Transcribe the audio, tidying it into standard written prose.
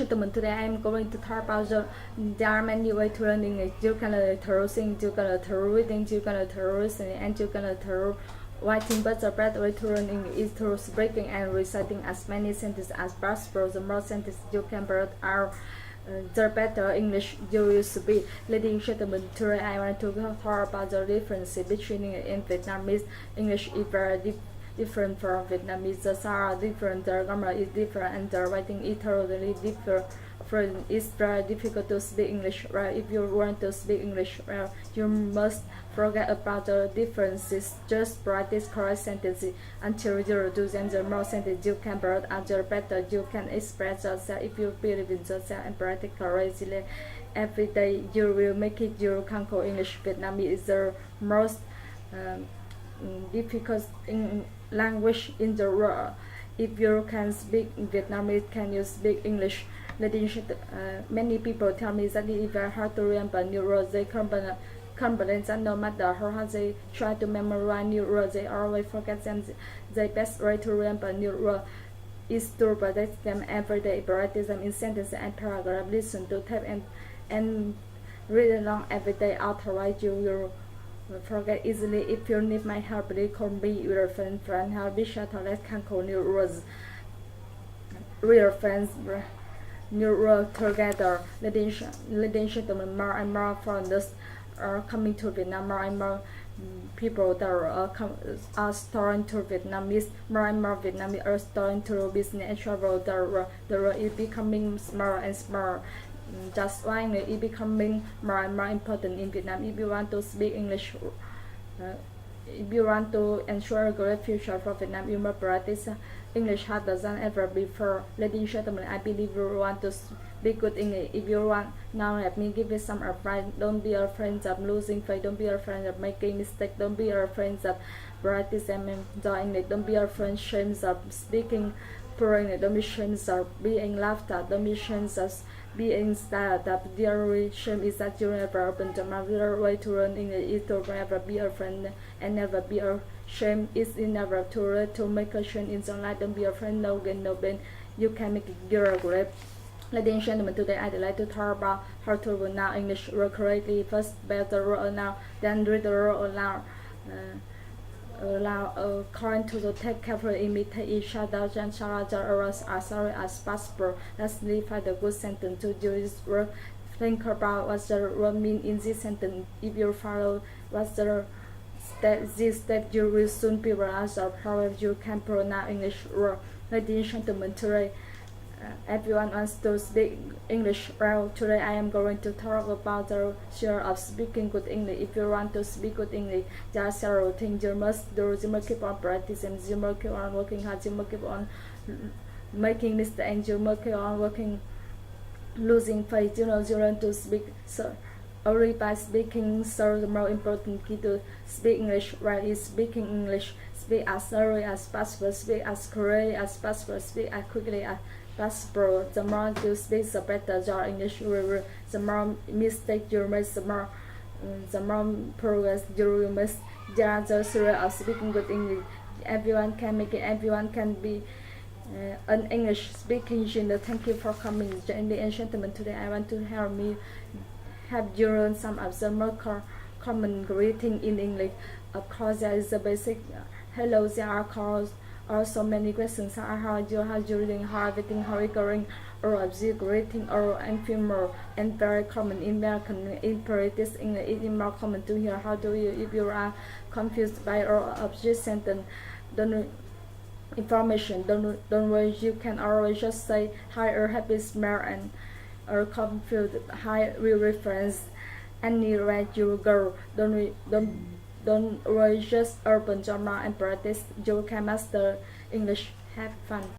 Gentlemen, today I am going to talk about there are many ways to learn English. You can learn through singing, you can learn through reading, you can learn through listening, and you can learn through writing. But the best way to learn English is through speaking and reciting as many sentences as possible. The more sentences you can build are the better English you will speak. Ladies and gentlemen, today I want to talk about the difference between English and Vietnamese. English is very different from Vietnamese. The sound are different, the grammar is different, and the writing is totally different. It's very difficult to speak English well. If you want to speak English well, you must forget about the differences. Just practice correct sentences until you do them. The more sentences you can build, and the better you can express yourself. If you believe in yourself and practice correctly every day, you will make it. You conquer English. Vietnamese is the most difficult language in the world. If you can speak Vietnamese, can you speak English? Many people tell me that it's very hard to remember new words. They complain that no matter how hard they try to memorize new words, they always forget them. The best way to remember new words is to practice them every day. Practice them in sentences and paragraphs. Listen to tape and read along every day. Otherwise, you will forget easily. If you need my help, please call me. Your friend help be sure to let's conquer new words. Real friends, new words together. Ladies and gentlemen, more and more foreigners are coming to Vietnam. More and more people that are starting to Vietnamese. More and more Vietnamese are starting to business and travel. The world is becoming smaller and smaller. Just why English is becoming more and more important in Vietnam. If you want to speak English, if you want to ensure a great future for Vietnam, you must practice English harder than ever before. Ladies and gentlemen, I believe you want to speak good English. If you want, now let me give you some advice. Don't be afraid of losing faith. Don't be afraid of making mistakes. Don't be afraid of practice and enjoy English. Don't be afraid of speaking poor English. Don't be ashamed of being laughed at. Don't be ashamed of being sad. The only shame is that you never open the mouth. The way to learn English is to never be afraid and never be ashamed. It's never too late to make a change in your life. Don't be afraid, no gain, no pain. You can make it your great. Ladies and gentlemen, today I'd like to talk about how to pronounce English word correctly. First, spell the word aloud, then read the word aloud. According to the text, carefully imitate each other and shout the errors as sorry as possible. Let's find a good sentence to use this word. Think about what the word means in this sentence. If you follow what the this step, you will soon be realized of how you can pronounce English word. Ladies and gentlemen, today everyone wants to speak English well. Today I am going to talk about the share of speaking good English. If you want to speak good English, there are several things you must do. You must keep on practicing, you must keep on working hard, you must keep on making mistakes, you must keep on working losing faith. You learn to speak only by speaking. So the more important key to speak English well is speaking English. Speak as early as possible, speak as clearly as possible, speak as quickly as possible. The more you speak, the better your English will be. The more mistakes you make, the more progress you will make. There are the theory of speaking good English. Everyone can make it. Everyone can be an English speaking genius. Thank you for coming, ladies and gentlemen. Today I want to have you learn some of the more common greeting in English. Of course, there is the basic hello. There are also many questions. How are you doing? How everything? How are you going? Or observe greeting or informal and very common in American. In British English, it is more common to hear how do you. If you are confused by or observe sentence, information. Don't worry. You can always just say hi or happy smile and or confused hi will reference anywhere you go. Don't worry, just open your mouth and practice. You can master English. Have fun.